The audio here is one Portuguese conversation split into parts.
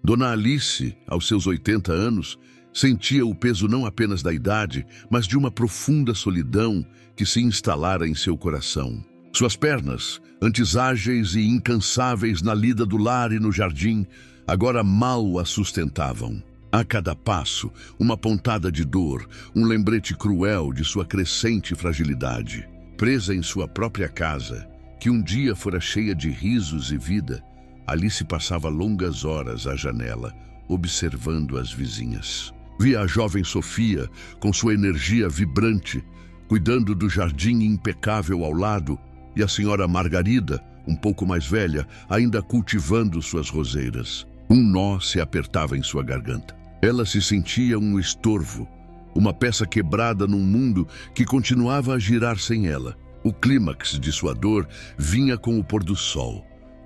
Dona Alice, aos seus 80 anos, sentia o peso não apenas da idade, mas de uma profunda solidão que se instalara em seu coração. Suas pernas, antes ágeis e incansáveis na lida do lar e no jardim, agora mal a sustentavam. A cada passo, uma pontada de dor, um lembrete cruel de sua crescente fragilidade. Presa em sua própria casa, que um dia fora cheia de risos e vida, Alice passava longas horas à janela, observando as vizinhas. Via a jovem Sofia, com sua energia vibrante, cuidando do jardim impecável ao lado, e a senhora Margarida, um pouco mais velha, ainda cultivando suas roseiras. Um nó se apertava em sua garganta. Ela se sentia um estorvo, uma peça quebrada num mundo que continuava a girar sem ela. O clímax de sua dor vinha com o pôr do sol,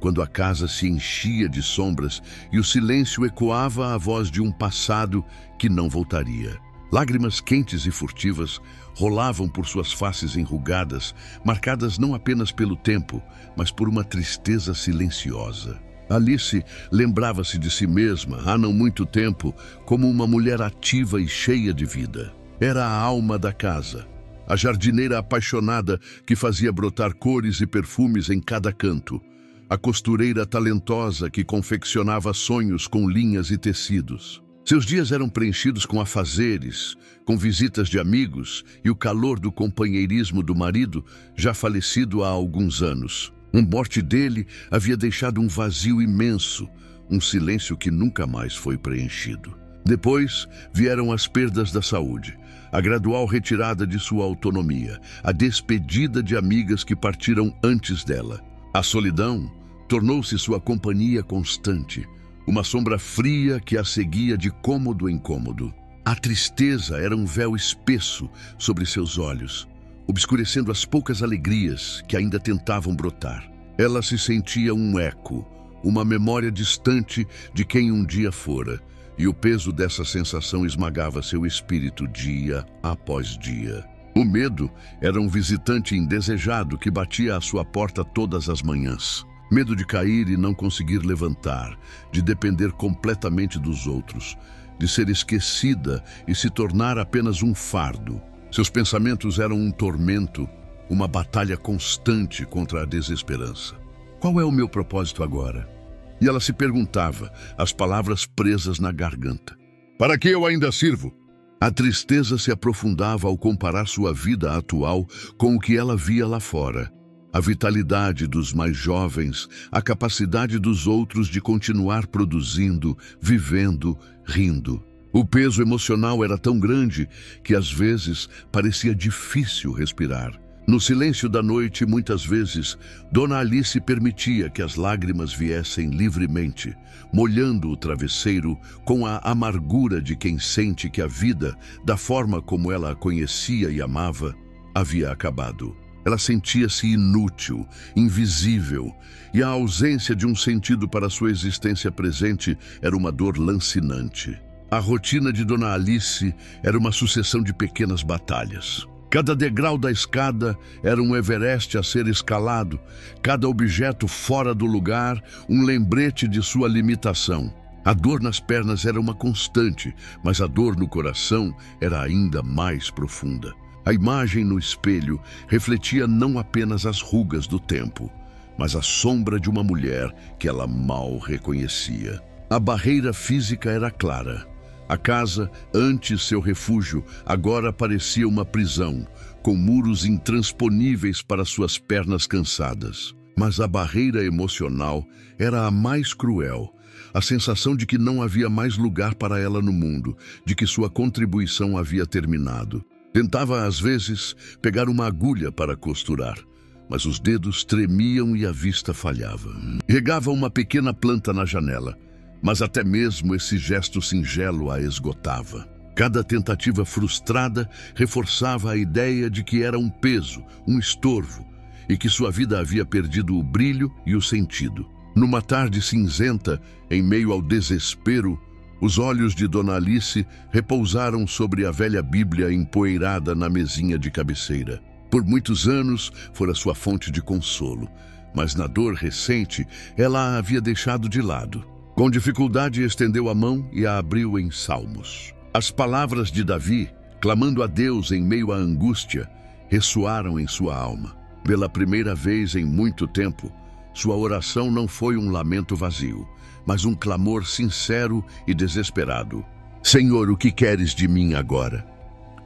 quando a casa se enchia de sombras e o silêncio ecoava a voz de um passado que não voltaria. Lágrimas quentes e furtivas rolavam por suas faces enrugadas, marcadas não apenas pelo tempo, mas por uma tristeza silenciosa. Alice lembrava-se de si mesma, há não muito tempo, como uma mulher ativa e cheia de vida. Era a alma da casa, a jardineira apaixonada que fazia brotar cores e perfumes em cada canto, a costureira talentosa que confeccionava sonhos com linhas e tecidos. Seus dias eram preenchidos com afazeres, com visitas de amigos e o calor do companheirismo do marido, já falecido há alguns anos. A morte dele havia deixado um vazio imenso, um silêncio que nunca mais foi preenchido. Depois vieram as perdas da saúde, a gradual retirada de sua autonomia, a despedida de amigas que partiram antes dela. A solidão tornou-se sua companhia constante, uma sombra fria que a seguia de cômodo em cômodo. A tristeza era um véu espesso sobre seus olhos, obscurecendo as poucas alegrias que ainda tentavam brotar. Ela se sentia um eco, uma memória distante de quem um dia fora, e o peso dessa sensação esmagava seu espírito dia após dia. O medo era um visitante indesejado que batia à sua porta todas as manhãs. Medo de cair e não conseguir levantar, de depender completamente dos outros, de ser esquecida e se tornar apenas um fardo. Seus pensamentos eram um tormento, uma batalha constante contra a desesperança. Qual é o meu propósito agora? E ela se perguntava, as palavras presas na garganta. Para que eu ainda sirvo? A tristeza se aprofundava ao comparar sua vida atual com o que ela via lá fora. A vitalidade dos mais jovens, a capacidade dos outros de continuar produzindo, vivendo, rindo. O peso emocional era tão grande que às vezes parecia difícil respirar. No silêncio da noite, muitas vezes, Dona Alice permitia que as lágrimas viessem livremente, molhando o travesseiro com a amargura de quem sente que a vida, da forma como ela a conhecia e amava, havia acabado. Ela sentia-se inútil, invisível, e a ausência de um sentido para sua existência presente era uma dor lancinante. A rotina de Dona Alice era uma sucessão de pequenas batalhas. Cada degrau da escada era um Everest a ser escalado, cada objeto fora do lugar, um lembrete de sua limitação. A dor nas pernas era uma constante, mas a dor no coração era ainda mais profunda. A imagem no espelho refletia não apenas as rugas do tempo, mas a sombra de uma mulher que ela mal reconhecia. A barreira física era clara. A casa, antes seu refúgio, agora parecia uma prisão, com muros intransponíveis para suas pernas cansadas. Mas a barreira emocional era a mais cruel, a sensação de que não havia mais lugar para ela no mundo, de que sua contribuição havia terminado. Tentava, às vezes, pegar uma agulha para costurar, mas os dedos tremiam e a vista falhava. Regava uma pequena planta na janela, mas até mesmo esse gesto singelo a esgotava. Cada tentativa frustrada reforçava a ideia de que era um peso, um estorvo, e que sua vida havia perdido o brilho e o sentido. Numa tarde cinzenta, em meio ao desespero, os olhos de Dona Alice repousaram sobre a velha Bíblia empoeirada na mesinha de cabeceira. Por muitos anos fora sua fonte de consolo, mas na dor recente ela a havia deixado de lado. Com dificuldade estendeu a mão e a abriu em salmos. As palavras de Davi, clamando a Deus em meio à angústia, ressoaram em sua alma. Pela primeira vez em muito tempo, sua oração não foi um lamento vazio, mas um clamor sincero e desesperado. Senhor, o que queres de mim agora?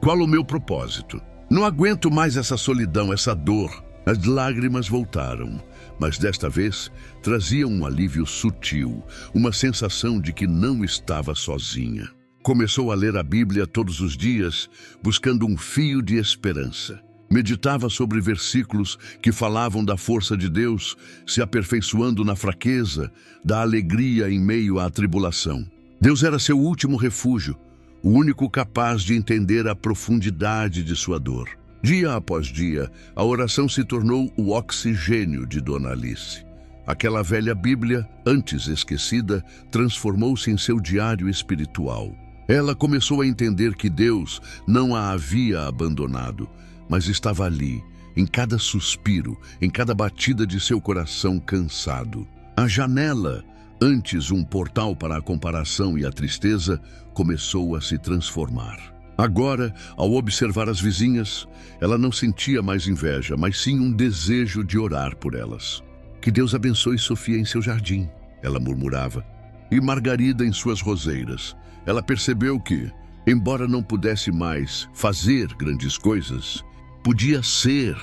Qual o meu propósito? Não aguento mais essa solidão, essa dor. As lágrimas voltaram, mas desta vez traziam um alívio sutil, uma sensação de que não estava sozinha. Começou a ler a Bíblia todos os dias, buscando um fio de esperança. Meditava sobre versículos que falavam da força de Deus, se aperfeiçoando na fraqueza, da alegria em meio à tribulação. Deus era seu último refúgio, o único capaz de entender a profundidade de sua dor. Dia após dia, a oração se tornou o oxigênio de Dona Alice. Aquela velha Bíblia, antes esquecida, transformou-se em seu diário espiritual. Ela começou a entender que Deus não a havia abandonado, mas estava ali, em cada suspiro, em cada batida de seu coração cansado. A janela, antes um portal para a comparação e a tristeza, começou a se transformar. Agora, ao observar as vizinhas, ela não sentia mais inveja, mas sim um desejo de orar por elas. Que Deus abençoe Sofia em seu jardim, ela murmurava, e Margarida em suas roseiras. Ela percebeu que, embora não pudesse mais fazer grandes coisas, podia ser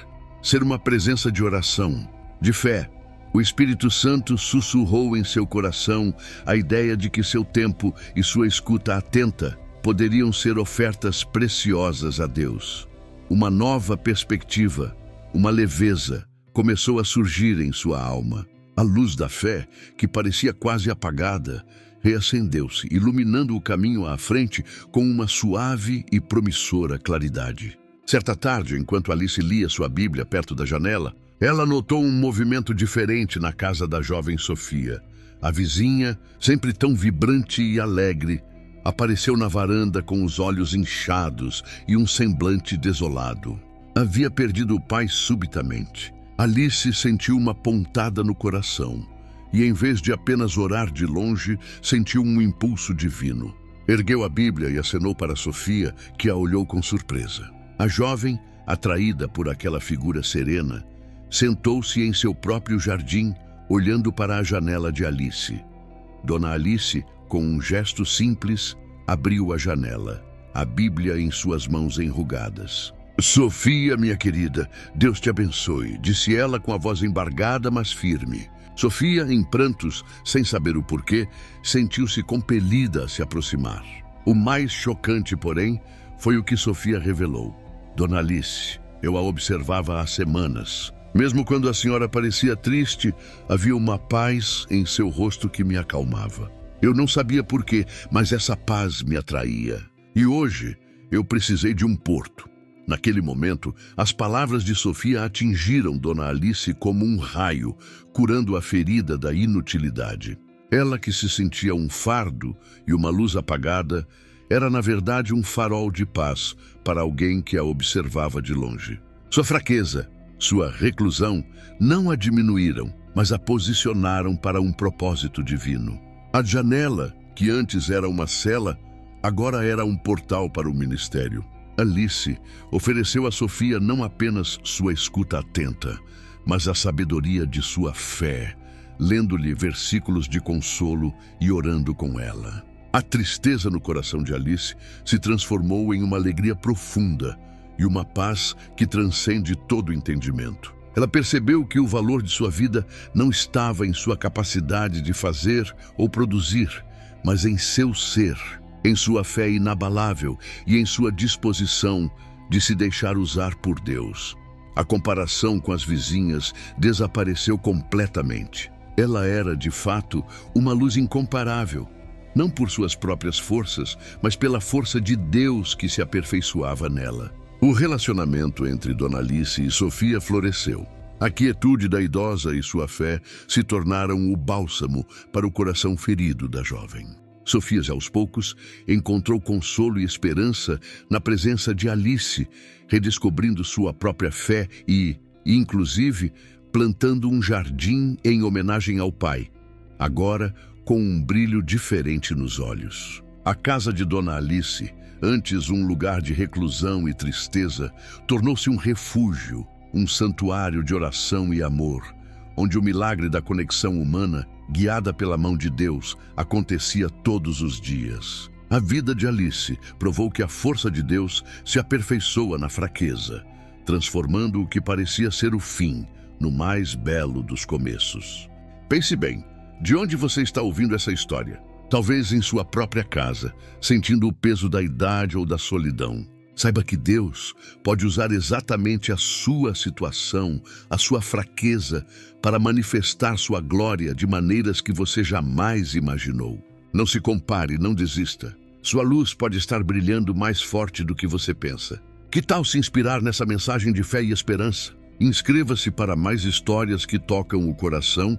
uma presença de oração, de fé. O Espírito Santo sussurrou em seu coração a ideia de que seu tempo e sua escuta atenta poderiam ser ofertas preciosas a Deus. Uma nova perspectiva, uma leveza, começou a surgir em sua alma. A luz da fé, que parecia quase apagada, reacendeu-se, iluminando o caminho à frente com uma suave e promissora claridade. Certa tarde, enquanto Alice lia sua Bíblia perto da janela, ela notou um movimento diferente na casa da jovem Sofia. A vizinha, sempre tão vibrante e alegre, apareceu na varanda com os olhos inchados e um semblante desolado. Havia perdido o pai subitamente. Alice sentiu uma pontada no coração e, em vez de apenas orar de longe, sentiu um impulso divino. Ergueu a Bíblia e acenou para Sofia, que a olhou com surpresa. A jovem, atraída por aquela figura serena, sentou-se em seu próprio jardim, olhando para a janela de Alice. Dona Alice, com um gesto simples, abriu a janela, a Bíblia em suas mãos enrugadas. Sofia, minha querida, Deus te abençoe, disse ela com a voz embargada, mas firme. Sofia, em prantos, sem saber o porquê, sentiu-se compelida a se aproximar. O mais chocante, porém, foi o que Sofia revelou. Dona Alice, eu a observava há semanas. Mesmo quando a senhora parecia triste, havia uma paz em seu rosto que me acalmava. Eu não sabia porquê, mas essa paz me atraía. E hoje, eu precisei de um porto. Naquele momento, as palavras de Sofia atingiram Dona Alice como um raio, curando a ferida da inutilidade. Ela, que se sentia um fardo e uma luz apagada, era na verdade um farol de paz para alguém que a observava de longe. Sua fraqueza, sua reclusão, não a diminuíram, mas a posicionaram para um propósito divino. A janela, que antes era uma cela, agora era um portal para o ministério. Alice ofereceu a Sofia não apenas sua escuta atenta, mas a sabedoria de sua fé, lendo-lhe versículos de consolo e orando com ela. A tristeza no coração de Alice se transformou em uma alegria profunda e uma paz que transcende todo entendimento. Ela percebeu que o valor de sua vida não estava em sua capacidade de fazer ou produzir, mas em seu ser, em sua fé inabalável e em sua disposição de se deixar usar por Deus. A comparação com as vizinhas desapareceu completamente. Ela era, de fato, uma luz incomparável, não por suas próprias forças, mas pela força de Deus que se aperfeiçoava nela. O relacionamento entre Dona Alice e Sofia floresceu. A quietude da idosa e sua fé se tornaram o bálsamo para o coração ferido da jovem. Sofia, aos poucos, encontrou consolo e esperança na presença de Alice, redescobrindo sua própria fé e, inclusive, plantando um jardim em homenagem ao pai, agora com um brilho diferente nos olhos. A casa de Dona Alice, antes um lugar de reclusão e tristeza, tornou-se um refúgio, um santuário de oração e amor, onde o milagre da conexão humana, guiada pela mão de Deus, acontecia todos os dias. A vida de Alice provou que a força de Deus se aperfeiçoa na fraqueza, transformando o que parecia ser o fim no mais belo dos começos. Pense bem, de onde você está ouvindo essa história? Talvez em sua própria casa, sentindo o peso da idade ou da solidão. Saiba que Deus pode usar exatamente a sua situação, a sua fraqueza, para manifestar sua glória de maneiras que você jamais imaginou. Não se compare, não desista. Sua luz pode estar brilhando mais forte do que você pensa. Que tal se inspirar nessa mensagem de fé e esperança? Inscreva-se para mais histórias que tocam o coração